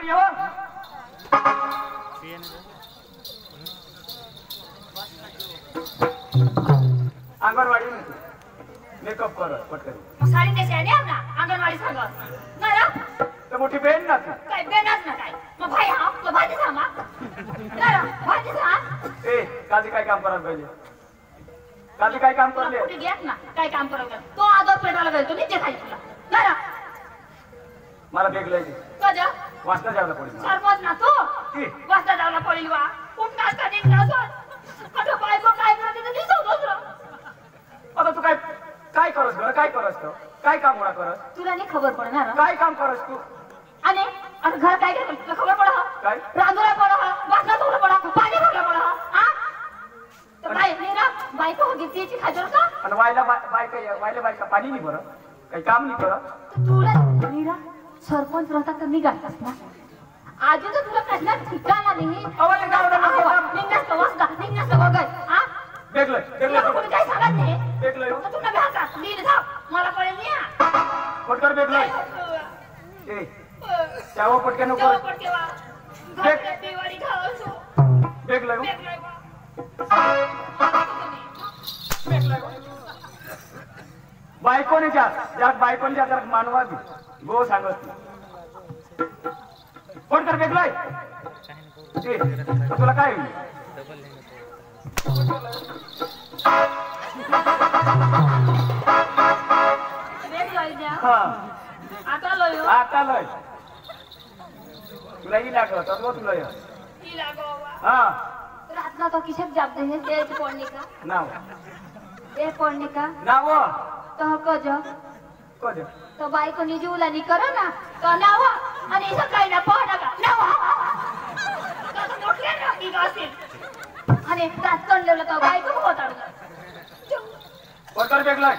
पटकर ये हो अंगणवाडी मेकअप कर पटकर साडी नेसे आणि ना अंगणवाडी सांग ना तर मोठी बहीण ना तू काय बेनाच ना काय मग भाई हा मग भाजी सांगा ना भाजी सांग ए काजी काय काम करायला पाहिजे काजी काय काम करले कुठे घेत ना काय काम करायला तो आदर पेटायला गेलो तू निचे खाली तुला ना मला बेग लय दे कजा वाजता जावला पडेल सरपंच ना तू की वाजता जावला पडेल वा कुठ नाच का निघला सो आता बायको काय करते ते दिसत दुसरं आता तू काय करस घर काय करस तो काय काम होणार करस तुला नाही खबर पडणार काय काम करस तू आणि आता घर काय करतो तुला खबर पडा काय रांधुरा पडा वासना तोडा पडा पाणी भरला पडा हा तर बाई नीरा बायको हो गिफ्टीची खाजर का आणि वायला बायका पाणी नाही भरत काही काम नाही करत तुला नीरा सरपंच राहता तर निघालास ना आजी तर तुला कसला ठिकाणा नाही अवले गावला निघण्यास का वासना निघण्यास का बघाय हा बेगलय कोणी काय सांगत नाही बेगलय तुला घ्यायचा नीट जा मला पडेल नाही पटकर बेगलय ए चाव पटके नको दिवाळी खावसो बेगलय बायकोने ज्या बायकोने ज्या मानवा गो सांगत कोण कर बेगलाय तुला काय होईल आता लय तुला ही लागलं तर तुला हा रातना तो किसे जाब दे दे पढ़ने का नाव दे पढ़ने का नाव तो कज तो बाई को निजूला नहीं करो ना तो नाव आणि इथं काही ना पढ़ना का नाव तो मोठे ना की गासिल आणि रात कोण लेवला तो बाई को होताडगा पटकर बेगलाय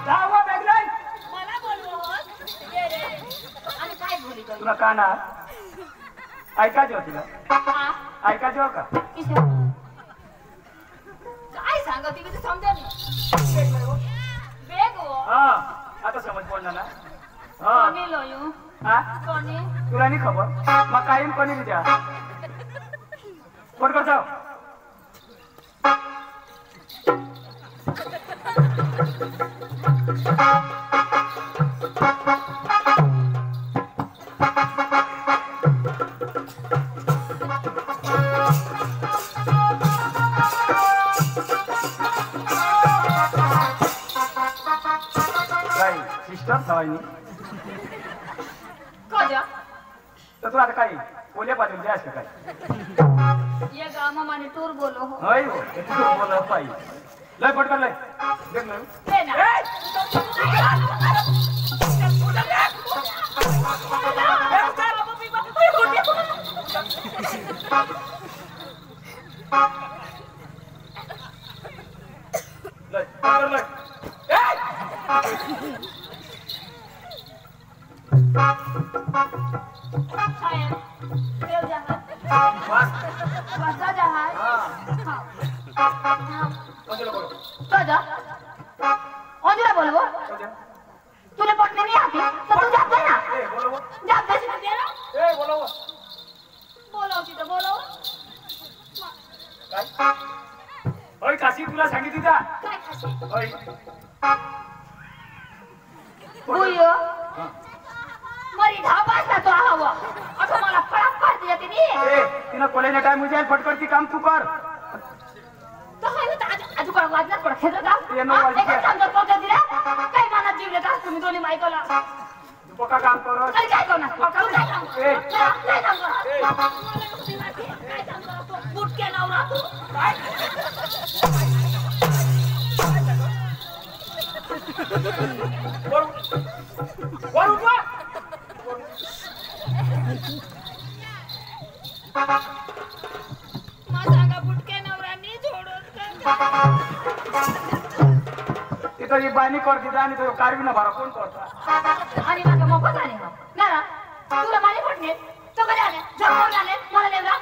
नाव बेगलाय मला बोलवत ये रे आणि काय बोली तुला काना ऐकायचं तुला ऐकायचं का काय सांगा ती म्हणजे समजा नाही बेग हो हा आता समज पडला ना हा कोणी लोयू हा कोणी तुला नाही खबर मग कायम कोणी विचार पटकर जाऊ सिस्टर सवाई कजा तर तू आता काय ओल्या पाटील द्यास का काय ये गामा माने टूर बोलो हो होय हो बोला पाहिजे लय पटकर लय देख लय हे ना लय पटकर लय बोलो तूने पढ़ने नहीं आती तो तू जाते ना जाते ना तेरा बोलो तो बोलो काय होय काशी तुला सांगितली का काय खाशी होय बुयो मरी धाबासला तो हवा आता मला फळक पाडते येते नी ए तिना कॉलेजला टाइम होईल फटकरची काम तू कर तो हाय ना आजू काळ वाजणार पड खेळ का ये नो वाजली एक सांगतो पोटा दिला काय माना जीवले का तुम्ही दोन्ही मायकोला तू पक्का काम कर अरे काय करणार पक्का काय सांग ए काय सांग काय सांग बूट के नवरा तू काय वर उठवा माझा बुटके नवरांनी तिथं ही बाणी कर तिथं आणि तो कारवी ना भरा कोण करता आणि माझा मोका झाले ना तुला माने पडणे तो कधी आले जमून आले मला लेवला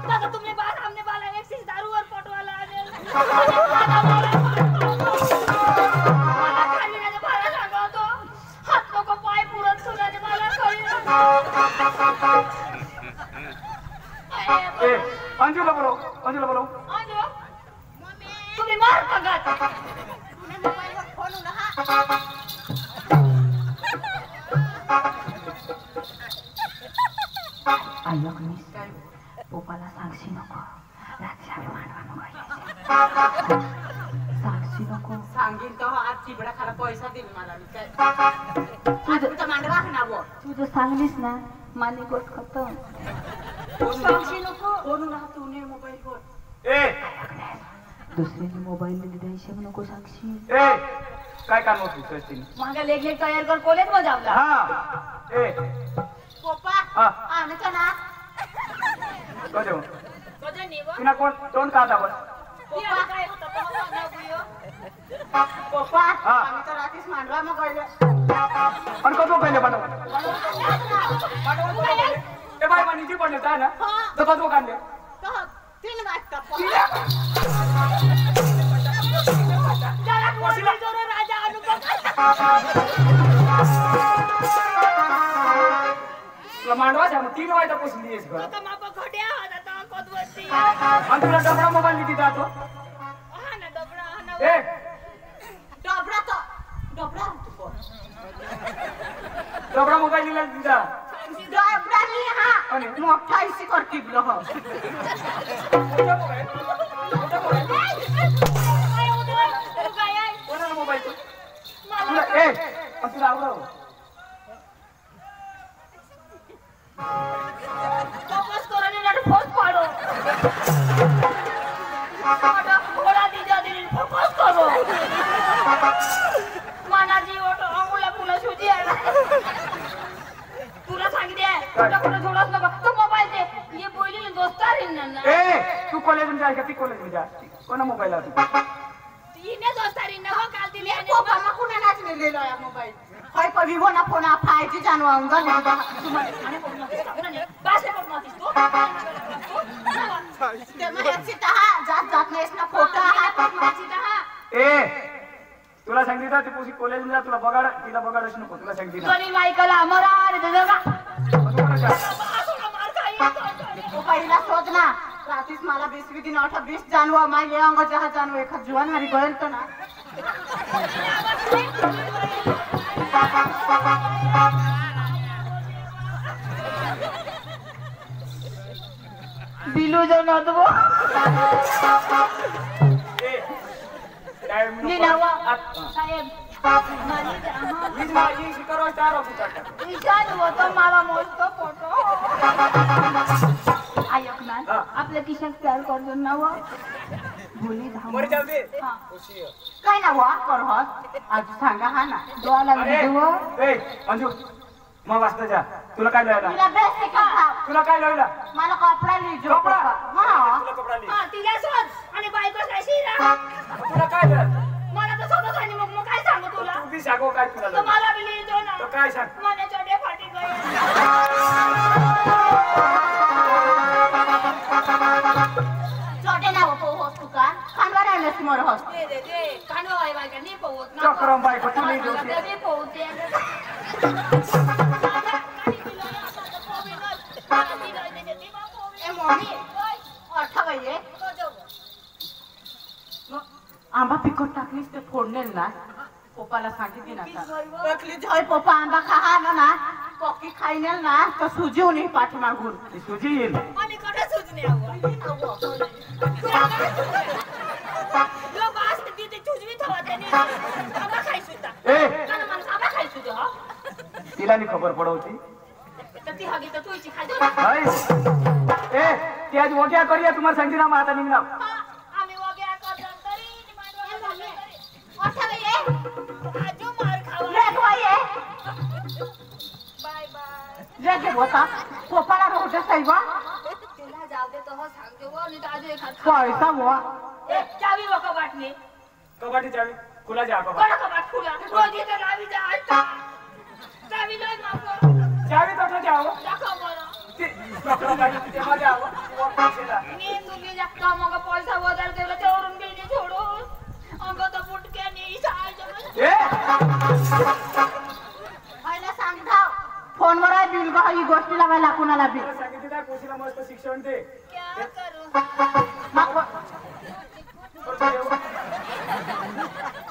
दादा तुमने बात हमने बाला एक दारू और पटवाला आले साक्षी नको रात्री आम्ही मांडवा साक्षी नको सांगीन तो आज चिबडा खाला पैसा देईल मला मी काय तुझं मांडवा नाव तू जर सांगलीस ना माने गोष्ट खतम साक्षी नको कोण राहतो ने मोबाईल वर ए दुसऱ्याने मोबाईल द्यायचे नको साक्षी ए काय काम होती सस्ती मागे लेख लेख तयार कर कॉलेज मध्ये जावला हा ए पप्पा आमचं ना कजो कधी निव तिना कोण तोंड का दाबत पप्पा काय होतं पप्पा आम्ही तर रात्रीच मांडवा मग गळले पण कजो पहिले बनव ए बाय पाणीची पडले काय ना तर कजो काढले 3 वाजता जरा कोशिला जोरे राजा अनुपम तुला मांडवा जा 3 वाजता पोचली आहेस घर आता मापा घड्या आता कोदवती आणि तुला डबडा मोबाईल दिला जातो हा ना डबडा हा ना ए डबडा मोबाईल दिला दिला डबडा नाही हा आणि मोठा इसी करती ब्लो हो कोणाला मोबाईल तुला ए पण तुला आवडव वापस करणे ना फोन पाडो आता घोडा दिजा दिली फोकस करो मानाजी ओटो अंगुला पुला सुजी आला तुला सांगितले तुला कोण जोडस नका तो मोबाईल दे ये बोलली दोस्तारीन ना ए तू कॉलेज मध्ये जा ती कॉलेज मध्ये जा कोणा मोबाईल आहे तिने दोस्तारीन ना काल दिली आणि पप्पा मा कुणा नाच नेलेलो या मोबाईल हाय पवी बोना फोन फायची जानू अंगल तुम्हाला बासे पण नव्हतीस तू ते माहिती तहा जात नाहीस ना फोटो हा ए तुला सांगितलं ती पोसी कॉलेज मध्ये तुला बघाड तिला बघाडच नको तुला सांगितलं कोणी मायकल अमरा रे जगा तो पहिला शोध ना रात्रीच मला 20 दिन 20 जानू मा ये अंग जहा जानू एक जुवान हरी गयल तो ना बिलू जो नदबो ए टाइम नी नावा साहेब मीच माझी शिकरो स्टार होतो टाका ईशान होतो मला मस्त फोटो आयक ना आपल्या किशन तयार करतो नावा बोली धाव मरी जाऊ दे हां काय ना वा कर हस आज सांगा हा ना डोळा लागले देव ए अंजू मग वाजता जा तुला काय लायला तिला बेस्ट का तुला काय लायला मला कपडा लिजो कपडा? हां तुला कपडा ली हां तिला सोड आणि बायको शिरा तुला काय लायला मला तर स्वतःच आणि मग काय सांगू तुला तू बी सांगो काय तुला तर लायला मला बी लिहितो ना तो काय सांग मला चोटे फाटी गए छोटे ना हो होस तू का खानवा राहिलस मोर होस दे कांडो आहे बायका नाही पोहत ना चक्रम बायको तू नाही आता देऊ मी पोहते ए मम्मी अर्थ भइए आंबा पिकट टाकलीस ते फोडणेल ना पप्पाला सांगितली ना टाकली जय पप्पा आंबा खा ना पक्की खाईनेल ना तर सुजी होणी पाठीमागून ती तुझी येईल आणि कडे सुजणे जो बास तिथे चुजवी थवा त्याने आंबा खाई सुद्धा ए कारण मला आंबा खाई सुद्धा हा तिला नाही खबर पडवती तर ती हगी तर तुझी खाई हाय ए ती आज वग्या करूया तुम्हाला सांगते ना मग आता निघणार आम्ही वगैरे करतो तरी अर्थ भइए आजो मार खावा लेट भइए बाय बाय जे होता पप्पाला रोज सैवा तिला जाऊ दे तो सांगते वो नाही तर आजो एखाद पैसा हुआ ए चावी वो कबाटने कबाटी चावी खुला जा कबाट कोणा कबाट खुला रोज इथे लावी जा आता चावी लय मागो चावी तो जाओ दाखव बरं चक्रम बायको ते मध्ये आव पैसेला मी तुम्ही जाता मग पैसा वजार केला तेवढून गेली सोडून अंग तर फुटक्याने इसायचं ए पहिला सांगता फोनवर आहे बिल का ही गोष्टी लावायला कुणाला बी तुला सांगितलं ना कोशीला मस्त शिक्षण दे क्या करू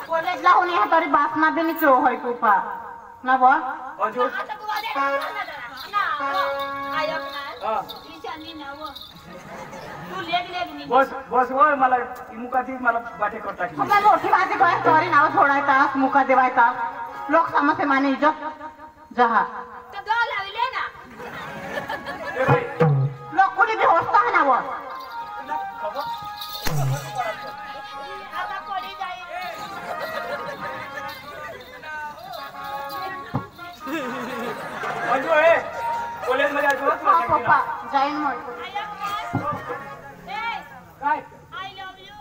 कॉलेज लावून या तरी बासना बी निचो होय पप्पा ना बा अंजू आता तू वादे ना आयक ना हा ईशानी नाव तू लेग नी बस बस होय मला मुकाती मला बाटे करता की मला मोठी माझी काय सॉरी नाव सोडायचा मुका देवायचा लोक समस्ये माने इज्जत जहा तो ग लावले ना ए भाई लोक कोणी बी होता ना व आता कोणी जाईल मंजू आहे कॉलेज मध्ये आलो तुला पप्पा जाईन म्हणतो काय I love you.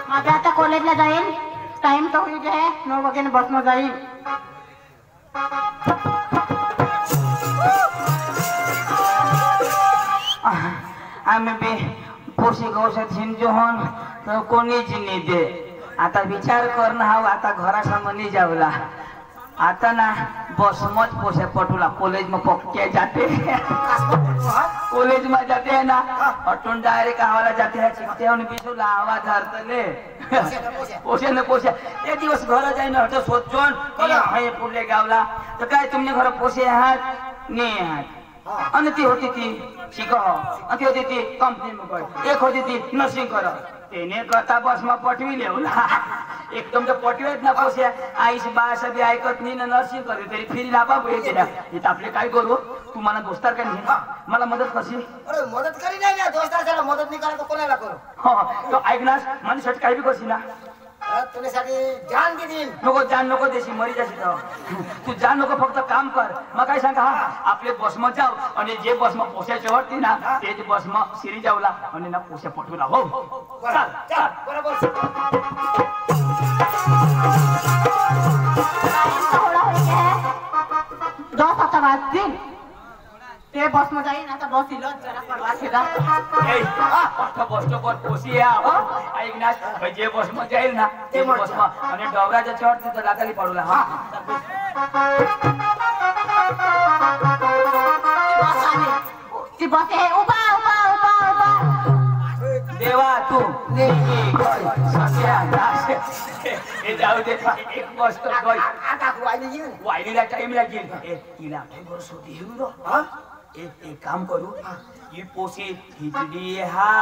माझा आता कॉलेजला जाईन टाइम तर होईल आहे 9 वाजेने बसनं जाईल आम्ही बी पोशी गौशात हिंजू होऊन कोणीच नाही दे आता विचार करणं हा आता घरासमोर जावला आता ना बस मत पोसे पटूला कॉलेज में पक्के जाते कॉलेज में जाते हैं ना अटून डायरेक्ट आवाला जाते हैं चिकते हैं बिसुला आवाज हरतले पोसे न पोसे एक दिवस घर जाईन हटो सोचोन हे पुढले गावला तर काय तुमने घर पोसे आहात नाही आहात आणि ती होती ती शिक आणि ती होती ती कंपनी में कर एक होती ती नर्सिंग कर तेने करता बस में पटवी लेवला एकदम तर पटवेत ना पोसे आईस बास बी ऐकत नाही ना नर्सिंग करते तरी फिरी लापा येते ना इथं आपले काय करू तू मला दोस्तार का नाही मला मदत कशी अरे मदत करी नाही ना दोस्ताला मदत नाही करा तर कोणाला करू हो तो ऐकणार माझ्यासाठी काही बी करशी ना तुझ्यासाठी जान बी देईन नको जान नको देशी मरी जाशी तर तू जान नको फक्त काम कर मग काय सांगा हा आपले बसमा जाव आणि जे बसमा पोशाचे वाटते ना तेच बसमा सिरी जावला आणि ना पोशा पटवला हो चल चल बरोबर थोडा होईल आहे 10 आता वाजतील ते बसनं जाईन आता बस इलच जरा परवा शिदा ए फक्त बसतो पर पोशी या हो ऐकणार जे बसमा जाईल ना ते बसमा आणि डवराच्या चढ तिथं लाताली पडूला हा ती बस आहे उभा उभा उभा उभा देवा तू हे जाऊ दे एक बसतो आता वाईली येईन वायलीला टाइम लागेल तिला बरोबर सोडी घेऊन हा एक काम करू ये पोसे हिजड़ी हा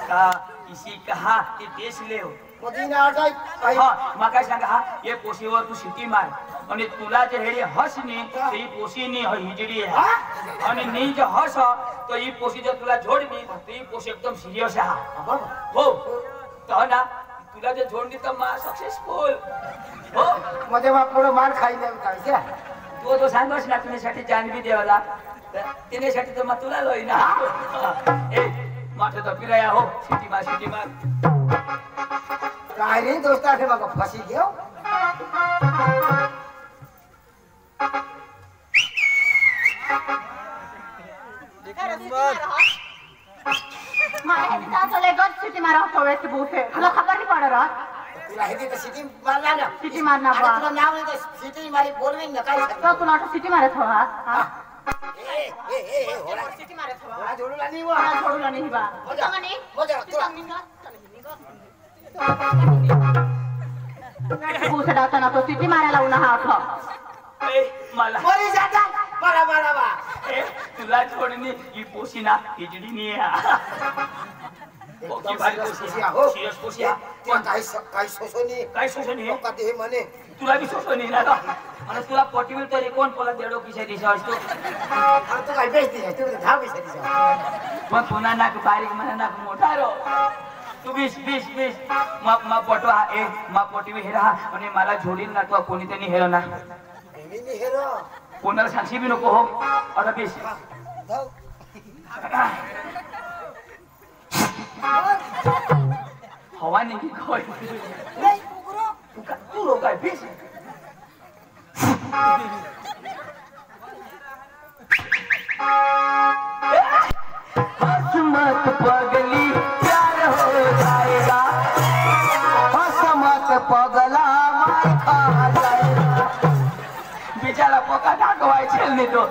का इसी कहा ते देश ले मदीना आटाय हा मका सांगा हा ये पोशीवर तू शिटी मार आणि तुला जे हेडी हस नी ते ही पोशी नी हिजड़ी हा आणि नी जे हस तो ही पोशी जर तुला जोडली तर ही पोशी एकदम सिरियस हा हो तो ना तुला जे जोडली तर मा सक्सेसफुल हो मध्ये पुढे मार खाई नाही काय क्या तो तो सांगस ना तुझ्यासाठी जानवी देवाला तिनेसाठी तर मग तुला लोई ना ए मात्र तो फिराया हो सिटी मार काय रे दोस्ता से मग फसी घेऊ मारे हिता चले गट सिटी मारा थोडे से बूथे तुला खबर नहीं पड़ रहा तुला हे तर सिटी मारला ना सिटी मारना आता बा तुला नाव नाही सिटी मारी बोलवीन ना काय तो तुला सिटी मारत हो हा ए होला सिटी मारत हो होला जोडूला नाही वा मला छोडूला नाही बा मजा मनी मजा तुला बूथ डावताना तो सिटी मारायला उन्हा हा आठवा ए मला मरी जाता मला मला बा ए तुला जोडणी ही पोशी ना हिजडी नी ओके भारी पोशी हो सिरियस पोशी पण काही सोसोनी काय सोशनी हे लोक ते म्हणे तुला बी सोशनी ना आणि तुला पटवील तरी कोण पोला देडो किशा दिशा असतो हा तू काय बेस दिया तू दहा पैसे दिया मग पुन्हा नाक बारीक म्हणा नाक मोठा रो तू बीस मा पटवा ए मा पटवी हेरा आणि मला जोडील ना तू कोणी त्यांनी हेरो ना मी हेरो कोणाला सांगशी बी नको हो आता बीस जाऊ हवा नाही खोय नाही कुकुरो तू लोक आहे बीस हसमत पगली प्यार हो जाएगा हसमत पगला मार खा जाएगा बिचारा पका दाखवायचे नाही तो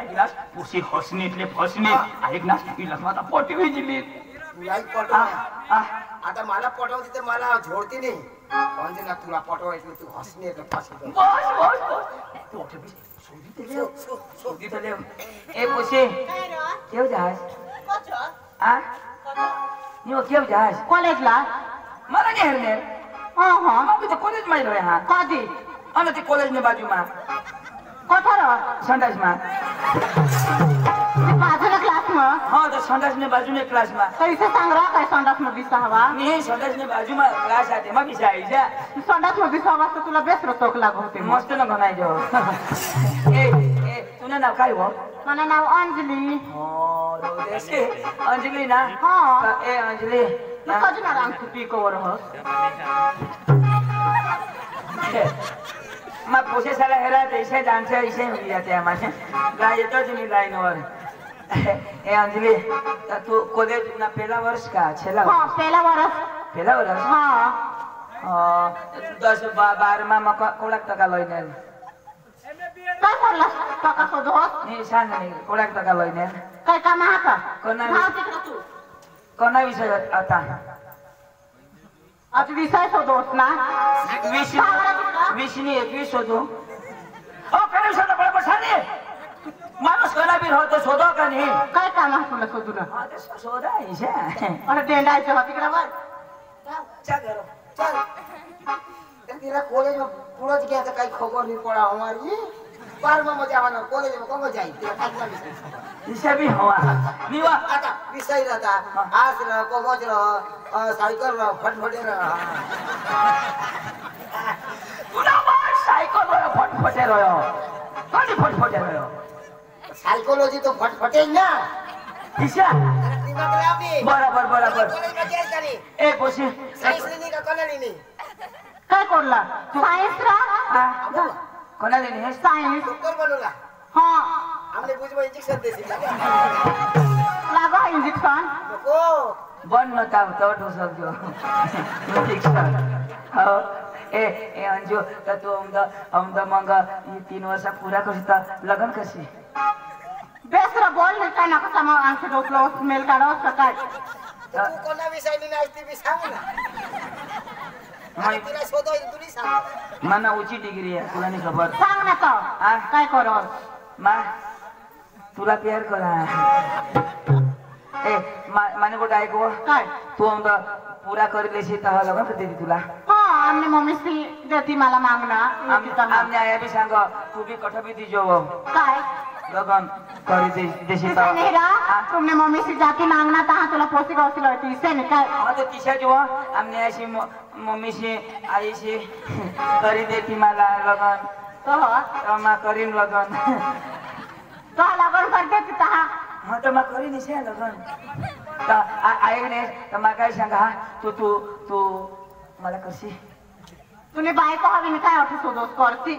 ऐकलास पुशी हसणीतले फसणे ऐकलास तिला आता पोटी विजली तुलाही पटव आता मला पटवते तर मला झोडते नाही अंजना तुला पटवायचं तू हसणे तर फाशी बस बस बस तू उठ बस सोडी तो ले ए पोसे केव जहाज आ न्यू केव जहाज कॉलेजला मला नाही हेरने હા હા मग तो कॉलेज में रहे हां કાદી અને તે कॉलेज ने बाजू में કોઠારો संडास में બાજુના ક્લાસમાં हां तो संडास ने बाजू में क्लास में કઈસે सांगरा काय संडासમાં बिसावा नहीं संडास ने बाजू में क्लास आते मैं बिछाई जा संडासમાં बिसावा તો तुला बेसरो तोक लागवते मस्त न बनाई जो ए तूने नाव काय हो મને નામ અંજલી ओ रोदेसी अंजलि ना હા ए अंजलि તું કજના રામ છુપી કવર હો मैं पूछे साला हेरा तो इसे डांस है इसे मिल जाते हैं हमारे गाय तो नहीं लाइन और ए अंजलि तू कॉलेज ना पहला वर्ष का छेला હા પહેલા વરસ पहला वर्ष હા 10-12 માં કોલાક ટકા લઈને काय करला काका शोधो ની सांग नहीं कोलाक टका લઈને काय काम हाका कोणा भाव तिकडे तू कोणा विषय आता आज विषय शोधोस ना 20 ની 21 शोधू ओ करे शोधो बरोबर साने माणूस कोणा बी हो तो शोधो का नहीं काय काम हा तुला शोधू ना हां तो शोधा इसे अरे डेंडायचं हा तिकडे वर क्या करो चल तेरा कॉलेज में पूरा गया तो कहीं खबर नहीं पड़ा हमारी 12 में जावाना कॉलेज में कब जाई तेरा खाली में इसे भी हुआ निवा आता विषय रहता आज रह कोमोज रह साइकिल रह फटफटे रह पुना बार साइकिल रो फटफटे रहो कौन फटफटे रहो साइकोलॉजी तो फटफटे ना इसे दिमाग लावी बराबर बराबर कॉलेज में क्या करी ए पोसी साइंस नहीं का कॉलेज नहीं काय करला सायन्स रा कोणा लेनी है सायन्स डॉक्टर बनूंगा हा हमने बुझ में इंजेक्शन दे सी लागा इंजेक्शन को बन मत आओ तो हो सब जो ठीक सर हां ए अंजू तो तू हम द मंगा ये 3 वर्ष पूरा करता लगन कशी बेसरा बोल नाही काय नका समा आंखे डोकलो स्मेल काढो सकाळ तू कोणा विषय नाही असते बी सांग ना आणि तिला शोधो तुला सांग मना ऊंची डिग्री है तुला नहीं खबर सांग ना तो हां काय करो माँ तुला प्यार करा ए माने को डाय को काय तू हम तो पूरा कर लेसी तो लगन कर देती तुला हा आमने मम्मी सी देती मला मागना हमने आया भी सांग तू भी कठ भी दीजो काय लगन कर दे देसी तो नहीं रहा तुमने मम्मी से जाती मांगना था तुला पोसी गौसी लड़ती इससे नहीं काय हाँ तो तीसरा जो हमने ऐसी मम्मी से आई से करी देती माला लगन तो माँ करीन लगन तो लगन करते पिता हाँ तो माँ करी नहीं से लगन तो आए ने तो माँ काय सांगा तू तू तू मला करसी तुने बायको हवी नाही काय ऑफिस होतो करती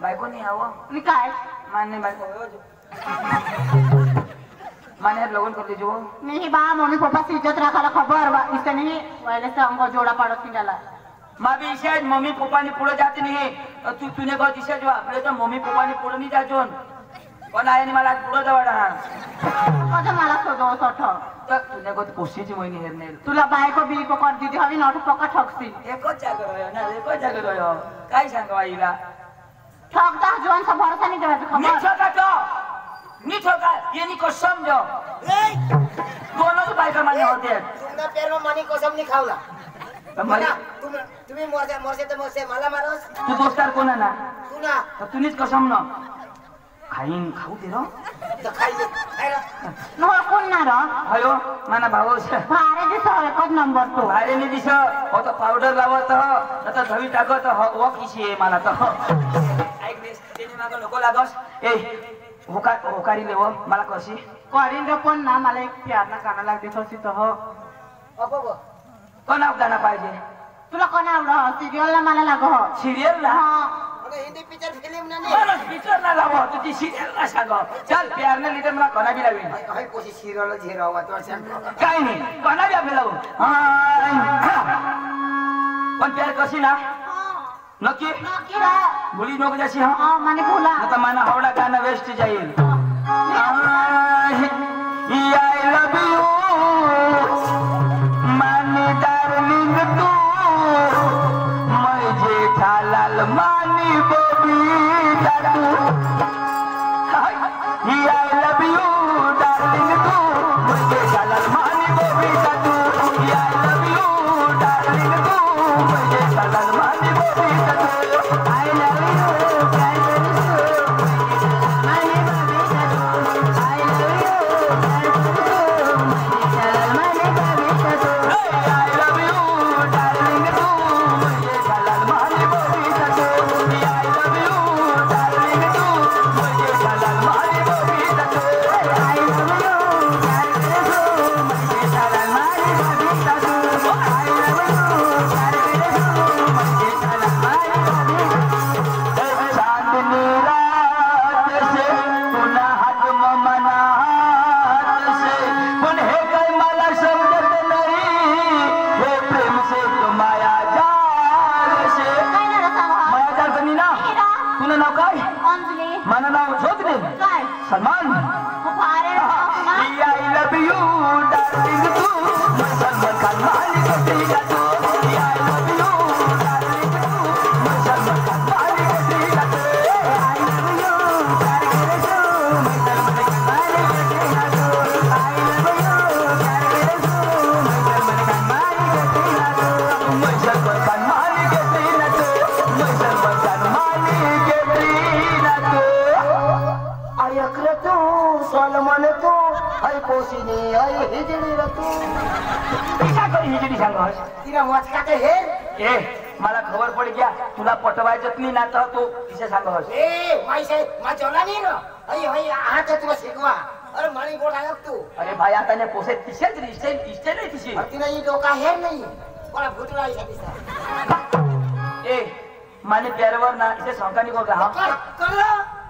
बायको नहीं आवो नि काय माने बायको माने लगन कर लीजो नहीं बा मम्मी पप्पा से इज्जत रखाला खबर बा इससे नहीं पहले से हमको जोड़ा पड़ोस नहीं डाला माँ भी इसे मम्मी पापा ने पुढे जाते नहीं तू तूने कहा इसे जो आपले तो मम्मी पापा ने पुढे नहीं जाजो कोण आहे मला पुढे जवळ कधी मला शोधो सठ तर तूने कहा कोशिश मोहिनी हेरने तुला बायको बिको कर दीदी हवी नॉट पक्का ठगसी एकच जागा रह्यो ना एकच जागा रह्यो काय सांगवा हिला ठगता जीवन सा भरोसा नहीं देवाचं नहीं खबर ठोका तो नहीं ठोका ये नहीं को समझो दोनों तो बाइकर माने होते हैं तुमना पैर में मनी कसम नहीं खावला मला तुम्ही मोरसे तर मोरसे मला मारोस तू दोस्तार कोण आहे ना तू ना तर तुम्हीच कसम ना खाईन खाऊ दे रो तर खायचे खायला नो कोण ना रो अयो माना भाऊ भारे दिसो एकच नंबर तो बाहेर नाही दिस हो तो पावडर लावत न तर धवी टाकत हो किशी आहे मला तर ऐक देस त्याने मागं नको लागस ए होकारी लेव मला कशी करीन रे पण ना मला एक प्यार ना गाणं लागते कशी तो हो अबो कोण गाणं पाहिजे तुला कोण आवड सिरियल ला मला लाग हो सिरियल ना अरे हिंदी पिक्चर फिल्म ना नाही मला पिक्चर ना लाव तू ती सिरियल ना सांग चल प्यार ने लिटर मला कोणा बी लावीन हाय कोशी सिरियल झेराव तो सांग काय नाही कोणा बी आपल्याला लावू पण प्यार कशी ना नक्की नक्की रा भुली नको जशी हा हा माने बोला आता मला हावडा गाणं वेस्ट जाईल I love you मला खबर पड गया तुला पटवायचं नाही ना तर तो तिचे सांगस ए माईसे मा जोला नाही ना अय आता तुला शिकवा अरे माणी गोड आहे तू अरे भाई आता ने पोसे तिशेच रिश्ते नाही तिशी अरे नाही डोका हे नाही कोणा भूतला आहे दिसा ए माने प्यारवर ना इथे सांगानी को हा कर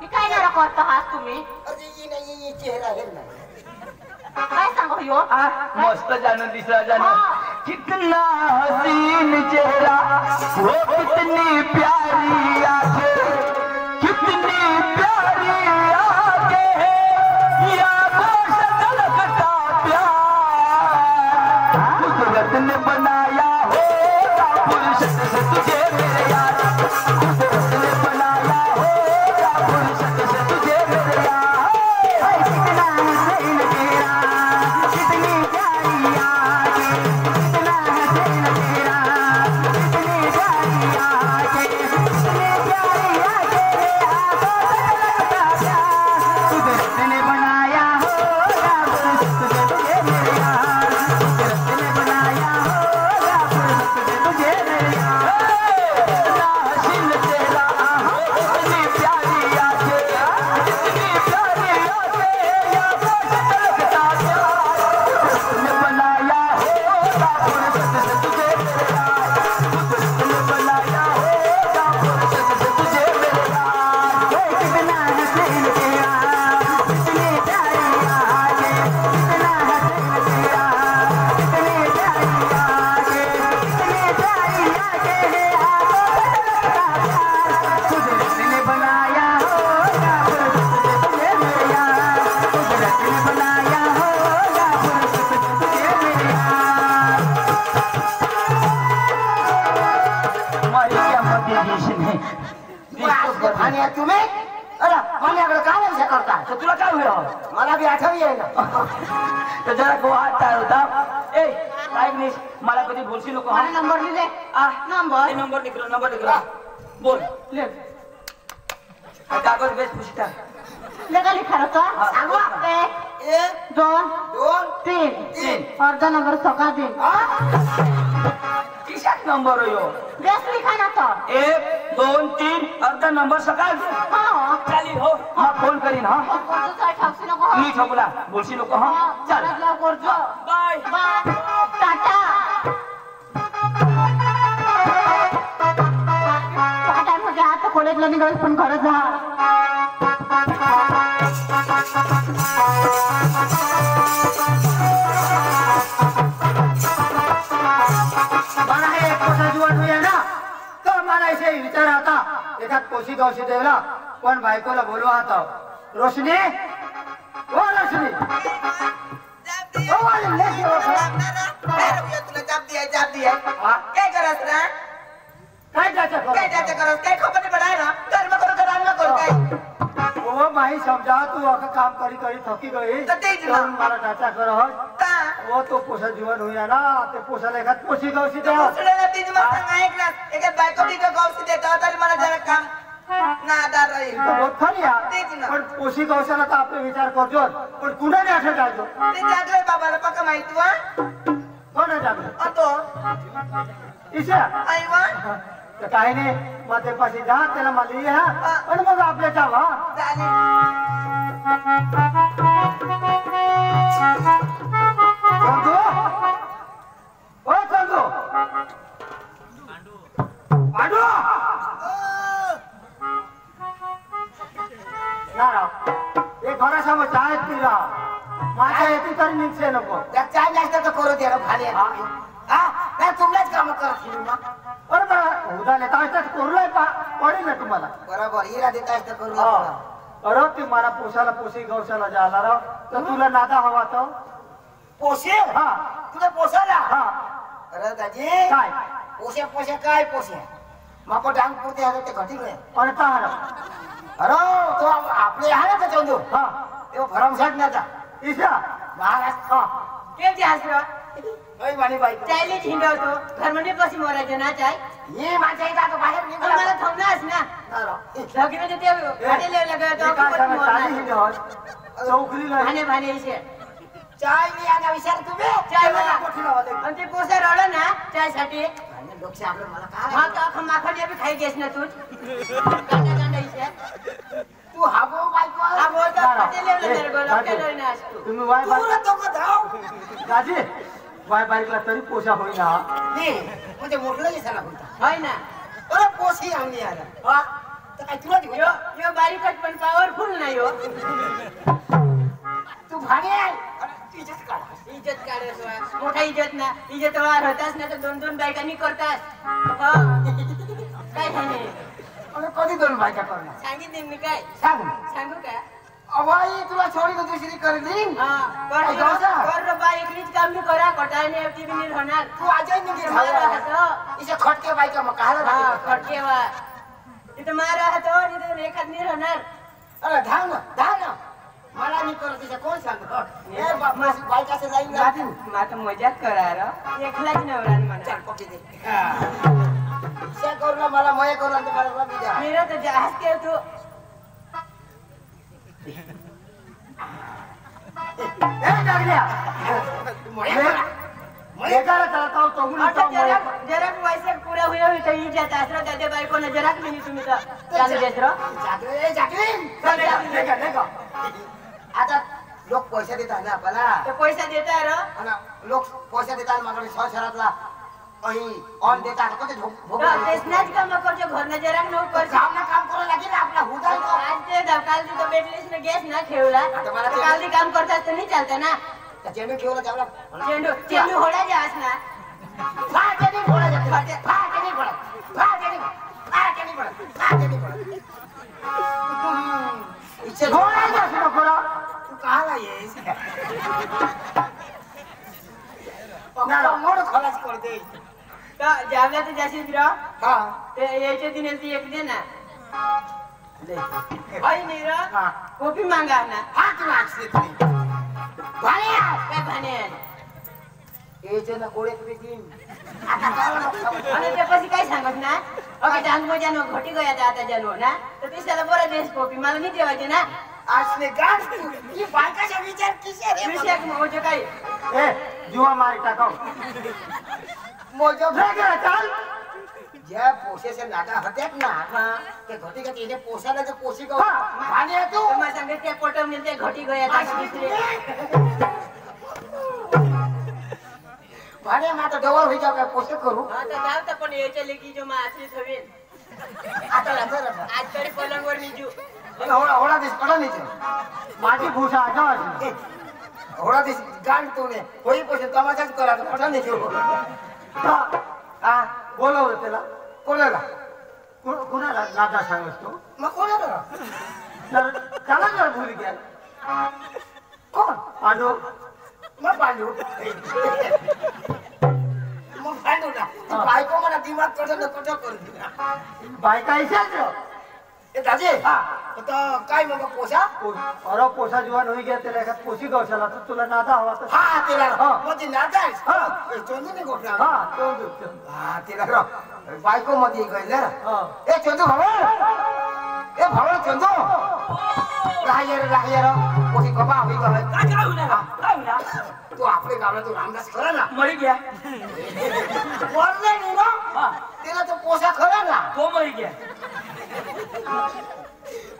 मी काय नाही करतो हास तुम्ही अरे ये नाही चेहरा हे नाही काय सांगू यो मस्त जानन दिसला जानो कितना हसीन चेहरा वो कितनी प्यारी आंखें कितनी प्यारी आंखें यादों से झलकता प्यार कुदरत ने बनाया होगा फुर्सत से तुझे मेरे यार कुदरत ने बनाया होगा फुर्सत से तुझे मेरे यार कितना हसीन चेहरा कितनी प्यारी आंखें कितना हसीन चेहरा कितनी प्यारी आंखें कितनी प्यारी आंखें आंखों से लगता प्यार कुदरत ने बनाया होगा फुर्सत से तुझे मेरे यार कुदरत ने बनाया होगा फुर्सत से तुझे मेरे यार कितना हसीन चेहरा कितनी प्यारी आंखें कितनी प्यारी आंखें यादों से झलकता प्यार ने बनाया होगा फुर्सत से तुझे मेरे यार कुदरत ने बनाया होगा फुर्सत से तुझे मेरे यार कितना हसीन चेहरा कितनी प्यारी आंखें कितना हसीन चेहरा कितनी प्यारी आंखें कितनी प्यारी आंखें आंखों से झलकता प्यार कुदरत ने बनाया होगा फुर्सत से तुझे मेरे यार कुदरत ने बनाया होगा फुर्सत से तुझे मेरे यार मारी क्या मत दिसने आणि तुम्ही अरे माझ्याकडे काय नाही करता तो तुला काय होईल मला बी आठवली आहे ना तर जरा गो हात होता ए काय नाही मला कधी बोलशी नको मला नंबर लिहिले नंबर नंबर लिख बोल ले कागज बेस पुशिता लेगा लिखा होता सांगवा. 1 2 दोन 3 अर्धा नंबर सका दिन किशात नंबर हो बेस लिखा ना तो 1 2 3 अर्धा नंबर सकाळ हां चालेल हो हा फोन करीन हा कोणतं काय ठाकसी नको मी ठोकला बोलशी नको हा चल चल करजो बाय बाय टाटा टाइम मध्ये आता कॉलेजला निघाल पण घरच जा मला हे एक कोसा जुवान आहे ना तर मला असे विचार आता एखाद कोशी गावशी देवला पण बायकोला बोलवा आता रोशनी ओ रोशनी ओ वाली लेकी ओ तुला जाप दिया हा? काय करस रे काय जायचं काय त्याच्या करस काय खबर नाही पडाय ना कर्म करू का राम करू काय वो माही समझा तू अखा काम करी करी थकी गई तो तेज ना। मला टाचा कर ता वो तो पोषा जीवन हुई ना ते पोषा लेखा पोषी गवशी तो दुसऱ्याला तीन मग सांगा एक ना एका बायको बिको गौसी देतो तरी मला जरा काम नादार राहील खरी तेच ना. पण पोषी गवशाला तर आपण विचार करतो पण कुठे नाही असं जायचो ते जागलंय बाबाला पक्का माहिती वा कोण आहे जागलं अतो ईशा आई वा तर काही नाही मग ते पाशी जा त्याला मला ये हा आणि मग आपल्या चावा चंदू ओ चंदू पांडू ना राव एक घरासमोर चाय पी राव माझ्या येते तरी निघसे नको चाय जास्त तर करू दे खाली हा नाही तुमलाच काम करत मग बरोबर उद्या लेता असतात करूलाय पडेल ना तुम्हाला बरोबर हिरा देता असतं करू हा. अरे ती मला पोशाला पोशी गवशाला जायला राव तर तुला नादा हवा तो पोशे हा तुला पोसाला हा अरे दाजी काय पोशे पोशे काय पोशे मापो डांग पुरते आहे ते घटी गए पण का अरे तो आपले आहे ना चंदू हा तो भरमसाट नव्हता ईशा महाराज हा केम आसरा ओय वाणी बाई चायले हिंडवतो घरमध्ये बसी मोरायचं ना चाय ये माझ्या इथं आता बाहेर निघाला मला थांबणारच ना लग्न ते भाडे लेवला गयो तो चौकली भाने भाने इशे चाय मी आला विचार तुम्ही चाय मला कोठी लावले आणि ते पोसा रवलं ना चायसाठी लोक आपलं मला हा काय तो अख्खा माखन बी खाई गेस ना तू गांडा गांडा इशे तू हागो बायको हा बोलतो भाडे लेवला तर बोल केलं ना असतो तुम्ही वाय तू रे तो का धाव दाजी वाय बाईकला तरी पोशा होईना नी म्हणजे मोठलं दिसायला बोलता होय ना अरे पोशी आमनी आला हा तर काय तुला देऊ यो यो बारीकट पण पॉवरफुल नाही हो तू भाडे आहे अरे तिच्याच काढा इज्जत काढत मोठा इज्जत ना इज्जत वार होतास ना तर दोन दोन बायकांनी करतास हा काय झाले अरे कधी दोन बायका करणार सांगितले मी काय सांग सांगू का अवाई तुला छोडी तर दुसरी कर देईन हा काय गवसा? कर बा एकलीच काम मी करा कटाने ती बी नीट होणार तू आजही निघे मार झाला राहतो इसे खटके बायका मग काढा हा खटके वा तिथं मार राहतो तिथं एखाद नीट होणार अरे धाव ना मला नाही करत तिच्या कोण सांग ए बाबा बायकाचं जाईन ना माता मजाक करा र एकलाच नवरा म्हणा चल पकी दे इसे करू ना मला मय करू ना तुम्हाला रबी द्या मेरा तो जहाज के तू ए जागल्या लेकाला चालता हो चौगुली आता जरा वैसे पूरा हुए हुए तो ही जाता है दादे भाई को नजर रख नहीं तुम्ही तर चालू देत रो जागले आता लोक पैसे देतात ना आपल्याला ते पैसा देता रो आणि लोक पैसे देतात माझ्याकडे शहरातला અહીં ઓન દેતા હતો તે ભોગ तेच नाच काम करજો घर नजर रख नो कर કામના કામ કરવા લાગી ને આપણા હુદાઈ તો आज ते काल तू तो बेटलीस में गॅस ना ठेवला आता मला ते- काल काम करतास तर नाही चालतं ना ચેન્ડુ કેવલા ચાવલા चेंडू होडा जास ना ફાટે નહીં ફોડા જતે ફાટે નહીં ફોડા ફાટે નહીં ફોડા ઈચ્છે घोडा जास्त नको राव. तू कहाला येस मोड खलास कर दे तो जावला तर जाशील रो हा ते याच्या दिने ती एक दे ना ले होय नाही रो हा कॉफी मागा ना हात लागते तुम्ही भाड्या काय भाने याचे ना कोडे तुम्ही तीन आता काय आणि ते પછી काय सांगत ना ओके डांग मजानो घटी गया आता जानो ना तर तिसला बरा देस कॉफी मला नाही देवायचे ना असले गाड की बायकाचा विचार किसे रे विषय मोजो काय ए जुवा मारी टाकाव मोजो जागल्या चाल ज्या पोशेचे नाटा हत्यात ना हा ते घटी का तिने पोसाला जे पोशी गो हा. भाड्या तू तर मला सांगते ते पटवून ते घटी गया आता दुसरे भाड्या माता डवर होई जाव काय पोसे करू आता जाव तर पण याच्या लेकी जो मासली थवेल आता लागलं आज तरी पलंगवर निजू होळा होळा दिस पडा नाही माझी भूषा आगावाची होळा दिस गाण तू ने होई पोसे तमाशाच करा पडा नाही हा बोलवलं त्याला कोणाला कुणाला नादा सांगस तो मग कोणाला तर त्याला जर भूल घ्या कोण पांडू मग पांडू मग पांडू ना बायको मला दिमाग कडं कटो करू दिला बायका इशाच ए दाजी आता काय मग पोसा अरे पोसा जीवन होई गया त्याला एखाद पोशी गौशाला तर तुला नादा हवा तर हा तिला हा. मध्ये नाचायस हा. चंदू नाही गोठा हा तो हा तिला र बायको मध्ये गइले र हा. ए चंदू भाऊ चंदू राहिएर पोसी कपा होई गए काय होईना तू आपले गावला तू रामदास खरा ना मरी गया बोलले नाही ना हा तिला तो पोसा खरा ना तो मरी गया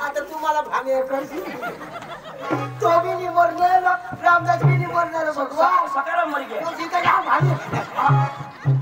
आता तुम्हाला भाने करशील तो भी नहीं मरले रामदास भी नहीं मरणार भगवान सकाराम मरी गया तो सीता जाओ भाने